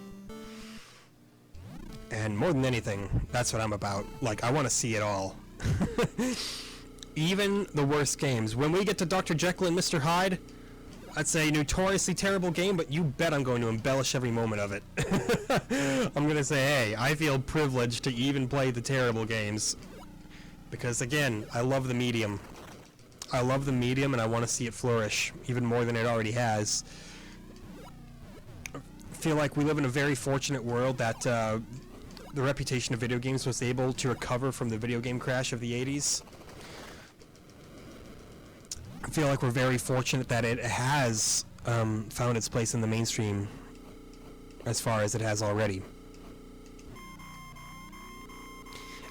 And more than anything, that's what I'm about. Like, I want to see it all. Even the worst games. When we get to Dr. Jekyll and Mr. Hyde, I'd say notoriously terrible game, but you bet I'm going to embellish every moment of it. I'm going to say, hey, I feel privileged to even play the terrible games. Because, again, I love the medium. I love the medium, and I want to see it flourish, even more than it already has. I feel like we live in a very fortunate world that the reputation of video games was able to recover from the video game crash of the 80s. I feel like we're very fortunate that it has found its place in the mainstream as far as it has already.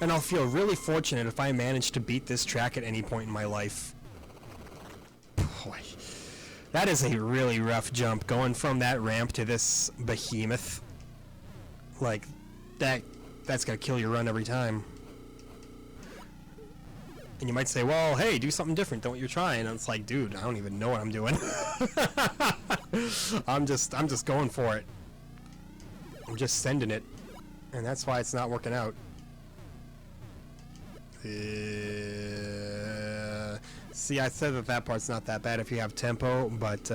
And I'll feel really fortunate if I manage to beat this track at any point in my life. Boy, that is a really rough jump, going from that ramp to this behemoth. Like, that's gonna kill your run every time. And you might say, well, hey, do something different, don't what you're trying. And it's like, dude, I don't even know what I'm doing. I'm just going for it. I'm just sending it. And that's why it's not working out. See, I said that part's not that bad if you have tempo, but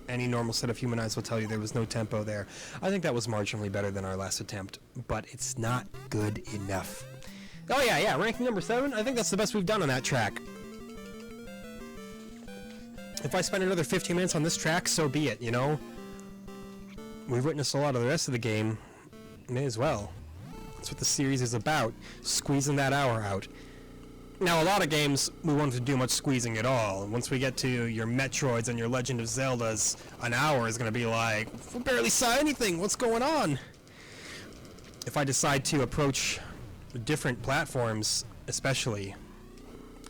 any normal set of human eyes will tell you there was no tempo there. I think that was marginally better than our last attempt, but it's not good enough. Oh yeah, ranking number 7, I think that's the best we've done on that track. If I spend another 15 minutes on this track, so be it, you know? We've witnessed a lot of the rest of the game, may as well. That's what the series is about, squeezing that hour out. Now, a lot of games, we won't have to do much squeezing at all. Once we get to your Metroids and your Legend of Zeldas, an hour is going to be like, we barely saw anything, what's going on? If I decide to approach different platforms, especially,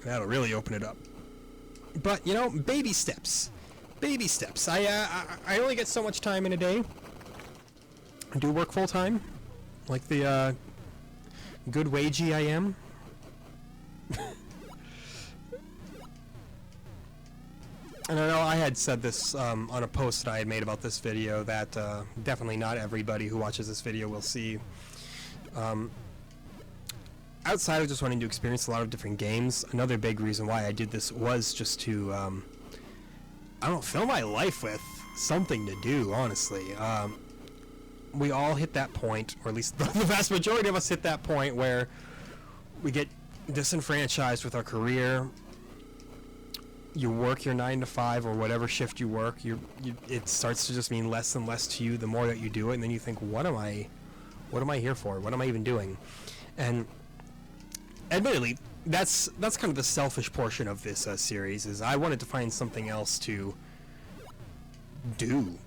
that'll really open it up. But, you know, baby steps. Baby steps. I only get so much time in a day. I do work full-time, like the good wagey I am. And I know I had said this on a post that I had made about this video that definitely not everybody who watches this video will see. Outside of just wanting to experience a lot of different games, another big reason why I did this was just to, I don't know, fill my life with something to do, honestly. We all hit that point, or at least the vast majority of us hit that point where we get disenfranchised with our career. You work your 9 to 5 or whatever shift you work, it starts to just mean less and less to you the more that you do it, and then you think, what am I here for? What am I even doing? And admittedly, that's kind of the selfish portion of this series, is I wanted to find something else to do.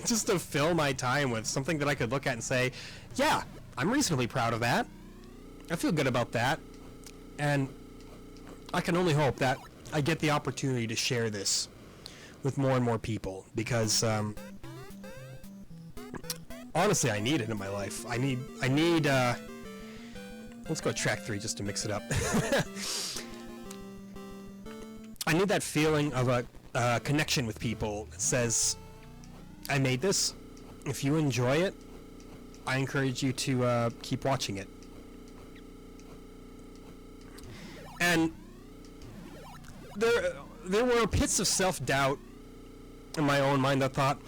Just to fill my time with something that I could look at and say, yeah, I'm reasonably proud of that. I feel good about that. And I can only hope that I get the opportunity to share this with more and more people, because honestly, I need it in my life. I need let's go track 3 just to mix it up. I need that feeling of a connection with people that says, I made this. If you enjoy it, I encourage you to keep watching it. And there were pits of self-doubt in my own mind that thought,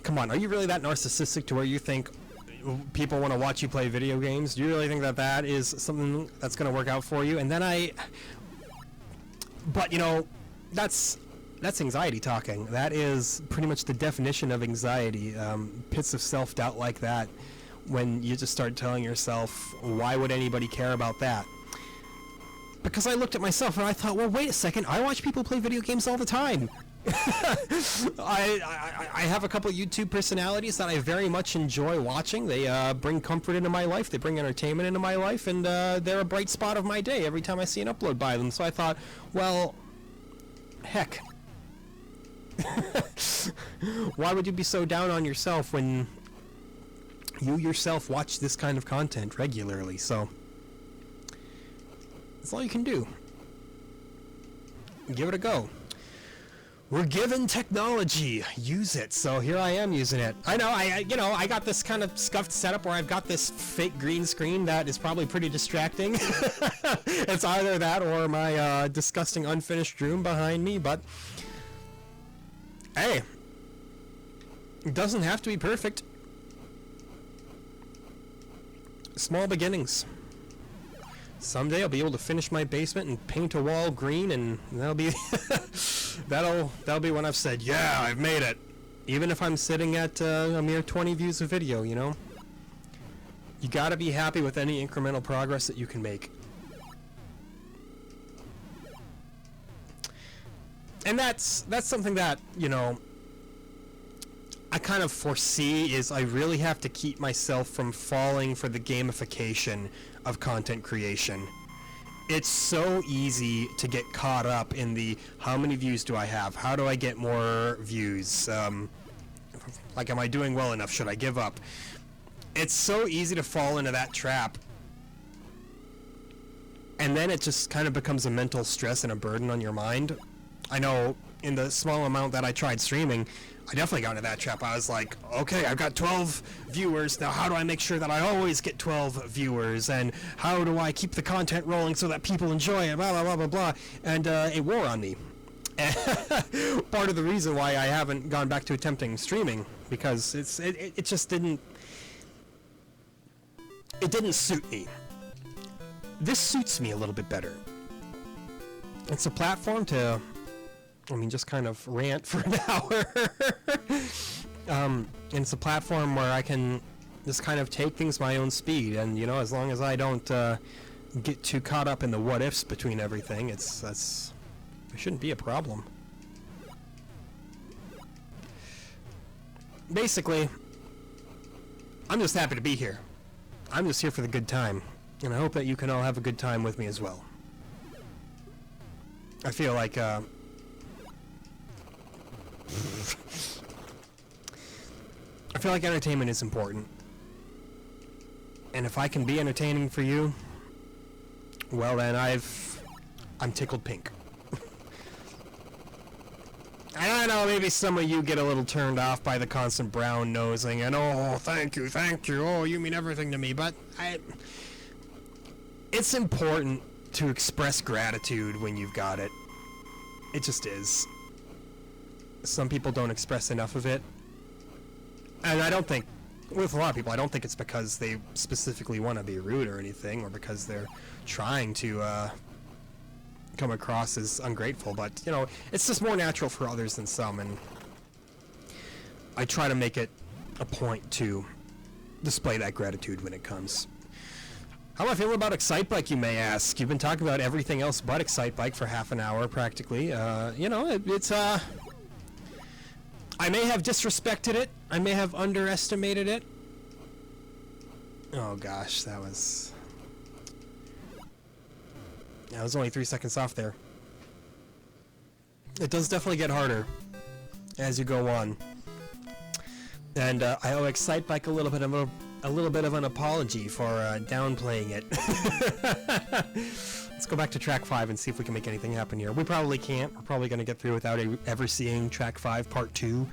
come on, are you really that narcissistic to where you think people want to watch you play video games? Do you really think that that is something that's going to work out for you? And then but you know, that's anxiety talking. That is pretty much the definition of anxiety. Pits of self-doubt like that, when you just start telling yourself, why would anybody care about that? Because I looked at myself and I thought, well, wait a second, I watch people play video games all the time. I have a couple of YouTube personalities that I very much enjoy watching. They bring comfort into my life, they bring entertainment into my life, and they're a bright spot of my day every time I see an upload by them. So I thought, well, heck. Why would you be so down on yourself when you yourself watch this kind of content regularly? So that's all you can do. Give it a go. We're given technology. Use it. So here I am using it. I know, I got this kind of scuffed setup where I've got this fake green screen that is probably pretty distracting. It's either that or my disgusting unfinished room behind me, but hey, it doesn't have to be perfect. Small beginnings. Someday I'll be able to finish my basement and paint a wall green, and that'll be that'll be when I've said, yeah, I've made it. Even if I'm sitting at a mere 20 views of video, you know? You gotta be happy with any incremental progress that you can make. And that's something that, you know, I kind of foresee is I really have to keep myself from falling for the gamification of content creation. It's so easy to get caught up in the how many views do I have? How do I get more views? Like, am I doing well enough? Should I give up? It's so easy to fall into that trap. And then it just kind of becomes a mental stress and a burden on your mind. I know in the small amount that I tried streaming, I definitely got into that trap. I was like, okay, I've got 12 viewers. Now how do I make sure that I always get 12 viewers? And how do I keep the content rolling so that people enjoy it? Blah, blah, blah, blah, blah. And it wore on me. Part of the reason why I haven't gone back to attempting streaming, because it just didn't suit me. This suits me a little bit better. It's a platform to, just kind of rant for an hour. And it's a platform where I can just kind of take things my own speed, and as long as I don't get too caught up in the what ifs between everything, it shouldn't be a problem. Basically, I'm just happy to be here. I'm just here for the good time, and I hope that you can all have a good time with me as well. I feel like entertainment is important. And if I can be entertaining for you, well then I'm tickled pink. I know maybe some of you get a little turned off by the constant brown nosing and thank you, oh, you mean everything to me, but it's important to express gratitude when you've got it. It just is. Some people don't express enough of it. And I don't think, with a lot of people, I don't think it's because they specifically want to be rude or anything, or because they're trying to come across as ungrateful, but, it's just more natural for others than some, and I try to make it a point to display that gratitude when it comes. How am I feeling about Excitebike, you may ask? You've been talking about everything else but Excitebike for half an hour, practically. It's I may have disrespected it. I may have underestimated it. Oh gosh, that was only 3 seconds off there. It does definitely get harder as you go on. And I owe Excitebike a little bit of an apology for downplaying it. Let's go back to track 5 and see if we can make anything happen here. We probably can't. We're probably going to get through without ever seeing track 5 part 2.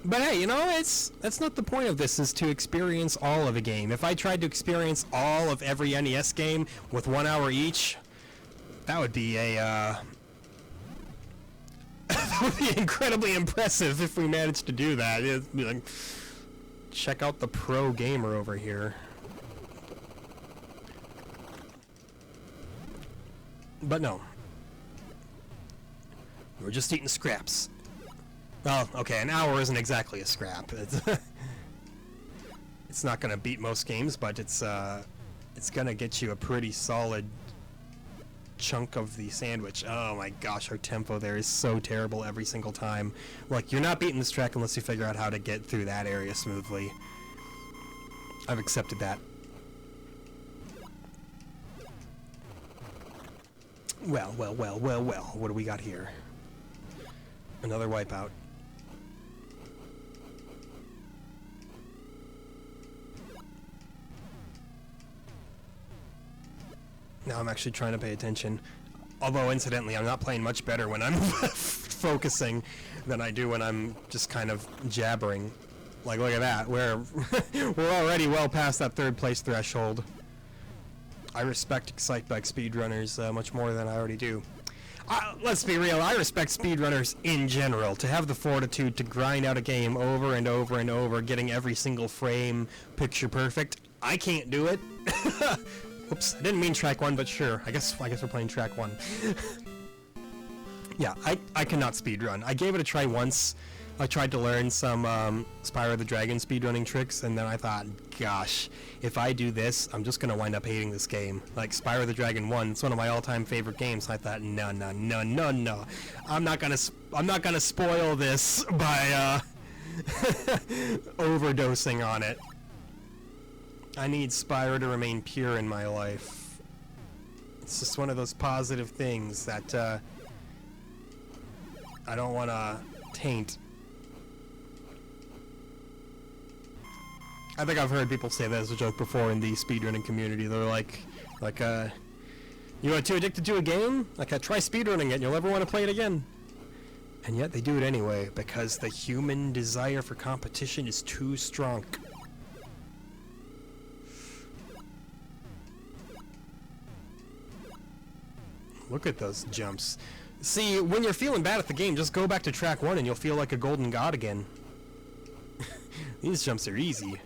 But hey, that's not the point of this, is to experience all of a game. If I tried to experience all of every NES game with 1 hour each, that would be that would be incredibly impressive if we managed to do that. It'd be like, check out the pro gamer over here. But no. We're just eating scraps. Well, okay, an hour isn't exactly a scrap. It's not gonna beat most games, but it's gonna get you a pretty solid chunk of the sandwich. Oh my gosh, our tempo there is so terrible every single time. Like, you're not beating this track unless you figure out how to get through that area smoothly. I've accepted that. Well. What do we got here? Another wipeout. Now I'm actually trying to pay attention. Although, incidentally, I'm not playing much better when I'm focusing than I do when I'm just kind of jabbering. Like, look at that. We're already well past that 3rd place threshold. I respect Excitebike speedrunners much more than I already do. Let's be real, I respect speedrunners in general. To have the fortitude to grind out a game over and over and over, getting every single frame picture perfect. I can't do it. Oops, I didn't mean track 1, but sure. I guess we're playing track 1. Yeah, I cannot speedrun. I gave it a try once, I tried to learn some Spyro the Dragon speedrunning tricks, and then I thought, gosh, if I do this, I'm just gonna wind up hating this game. Like Spyro the Dragon 1, it's one of my all-time favorite games. I thought, no, I'm not gonna spoil this by overdosing on it. I need Spyro to remain pure in my life. It's just one of those positive things that I don't want to taint. I think I've heard people say that as a joke before in the speedrunning community. They're like, you are too addicted to a game? Like, try speedrunning it and you'll never want to play it again. And yet they do it anyway, because the human desire for competition is too strong. Look at those jumps. See, when you're feeling bad at the game, just go back to track 1 and you'll feel like a golden god again. These jumps are easy.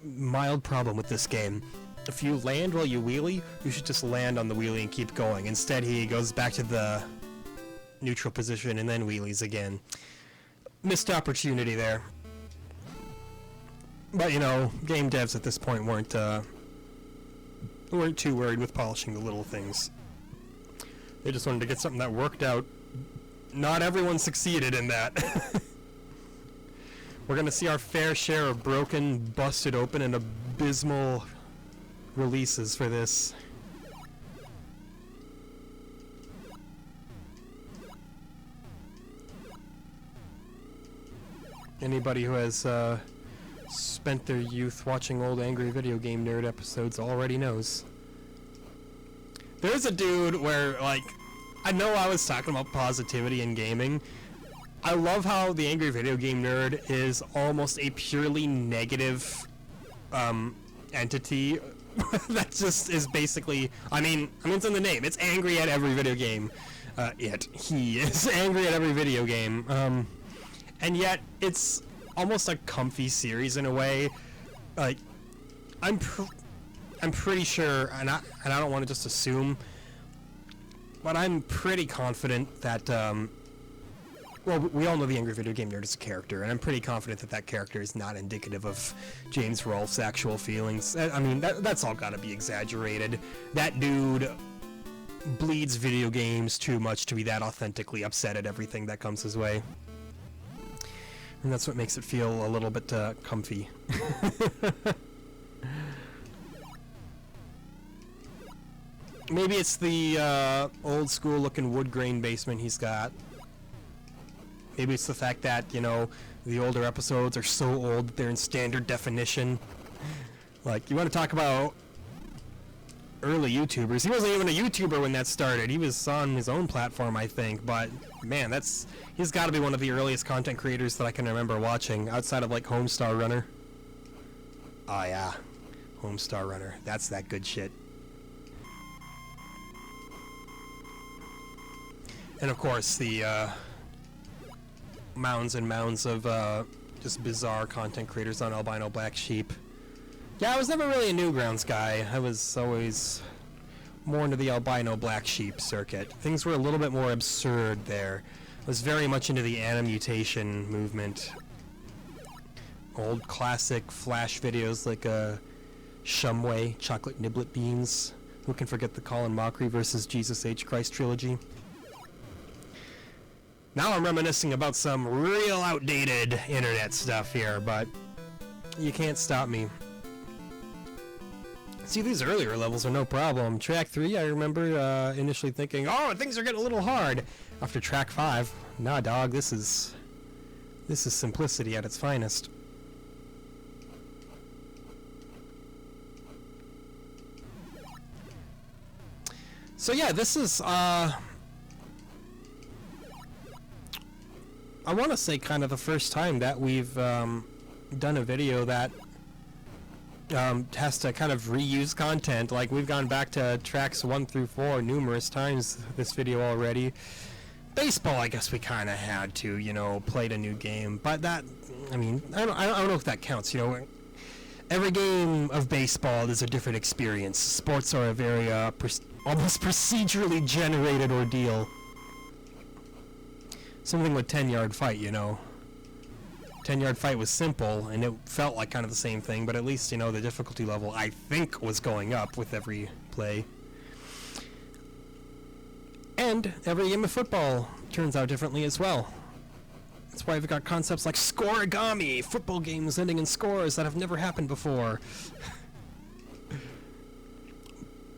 Mild problem with this game. If you land while you wheelie, you should just land on the wheelie and keep going. Instead, he goes back to the neutral position and then wheelies again. Missed opportunity there. But, you know, game devs at this point weren't too worried with polishing the little things. They just wanted to get something that worked out. Not everyone succeeded in that. We're gonna see our fair share of broken, busted open, and abysmal releases for this. Anybody who has spent their youth watching old Angry Video Game Nerd episodes already knows. There's a dude where, like, I know I was talking about positivity in gaming. I love how the Angry Video Game Nerd is almost a purely negative entity that just is basically, I mean it's in the name. It's angry at every video game. He is angry at every video game. And yet it's almost a comfy series in a way. Like, I'm pretty sure, and I don't want to just assume, but I'm pretty confident that well, we all know the Angry Video Game Nerd is a character, and I'm pretty confident that that character is not indicative of James Rolfe's actual feelings. I mean, that's all gotta be exaggerated. That dude bleeds video games too much to be that authentically upset at everything that comes his way. And that's what makes it feel a little bit comfy. Maybe it's the old school looking wood grain basement he's got. Maybe it's the fact that, you know, the older episodes are so old that they're in standard definition. Like, you want to talk about early YouTubers. He wasn't even a YouTuber when that started. He was on his own platform, I think. But, man, he's got to be one of the earliest content creators that I can remember watching, outside of, like, Homestar Runner. Oh, yeah. Homestar Runner. That's that good shit. And, of course, the, mounds and mounds of just bizarre content creators on Albino Black Sheep. Yeah, I was never really a Newgrounds guy. I was always more into the Albino Black Sheep circuit. Things were a little bit more absurd there. I was very much into the animutation movement. Old classic Flash videos like Shumway, Chocolate Niblet Beans. Who can forget the Colin Mockery versus Jesus H. Christ trilogy? Now I'm reminiscing about some real outdated internet stuff here, but you can't stop me. See, these earlier levels are no problem. Track 3, I remember initially thinking, oh, things are getting a little hard. After track 5, nah, dog, this is simplicity at its finest. So yeah, this is I want to say kind of the first time that we've done a video that has to kind of reuse content. Like, we've gone back to tracks 1 through 4 numerous times this video already. Baseball, I guess we kind of had to, you know, played a new game, but that, I mean, I don't know if that counts, you know. Every game of baseball is a different experience. Sports are a very almost procedurally generated ordeal. something with 10-yard fight, you know. 10-yard fight was simple, and it felt like kind of the same thing, but at least, you know, the difficulty level, I think, was going up with every play. And every game of football turns out differently as well. That's why we've got concepts like scoregami, football games ending in scores that have never happened before.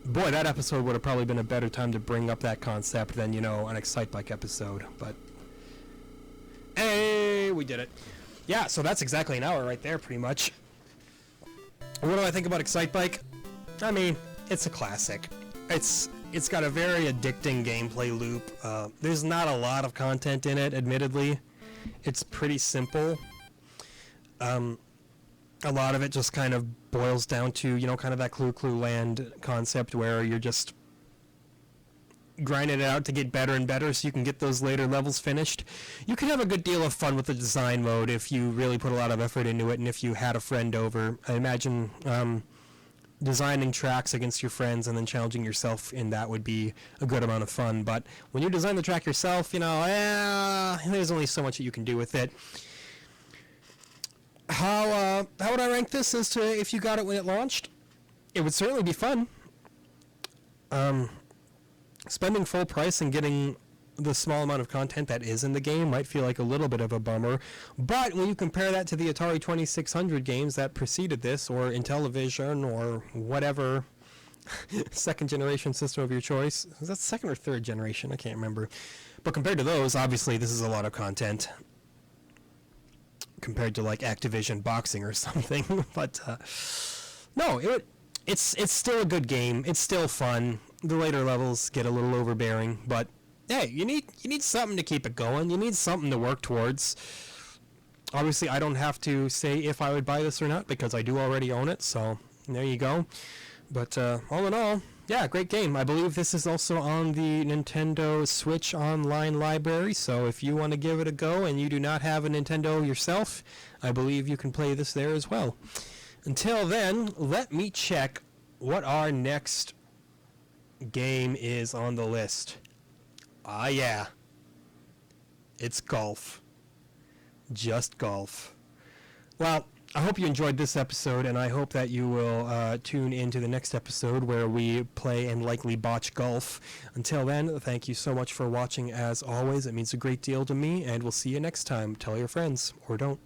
Boy, that episode would have probably been a better time to bring up that concept than, you know, an Excitebike episode, but... Hey, we did it. Yeah, so that's exactly an hour right there, pretty much. What do I think about Excitebike? I mean, it's a classic. It's got a very addicting gameplay loop. There's not a lot of content in it, admittedly. It's pretty simple. A lot of it just kind of boils down to, you know, kind of that Clue Land concept where you're just grinding it out to get better and better so you can get those later levels finished. You can have a good deal of fun with the design mode if you really put a lot of effort into it and if you had a friend over. I imagine designing tracks against your friends and then challenging yourself in that would be a good amount of fun. But when you design the track yourself, you know, there's only so much that you can do with it. How would I rank this as to if you got it when it launched? It would certainly be fun. Spending full price and getting the small amount of content that is in the game might feel like a little bit of a bummer, but when you compare that to the Atari 2600 games that preceded this, or Intellivision, or whatever second generation system of your choice, is that second or third generation? I can't remember. But compared to those, obviously this is a lot of content compared to like Activision boxing or something. But no, it's still a good game. It's still fun. The later levels get a little overbearing, but hey, you need something to keep it going. You need something to work towards. Obviously, I don't have to say if I would buy this or not because I do already own it, so there you go. But all in all, yeah, great game. I believe this is also on the Nintendo Switch Online library, so if you want to give it a go and you do not have a Nintendo yourself, I believe you can play this there as well. Until then, let me check what our next game is on the list. Ah, yeah. It's golf. Just golf. Well, I hope you enjoyed this episode, and I hope that you will tune into the next episode where we play and likely botch golf. Until then, thank you so much for watching as always. It means a great deal to me, and we'll see you next time. Tell your friends, or don't.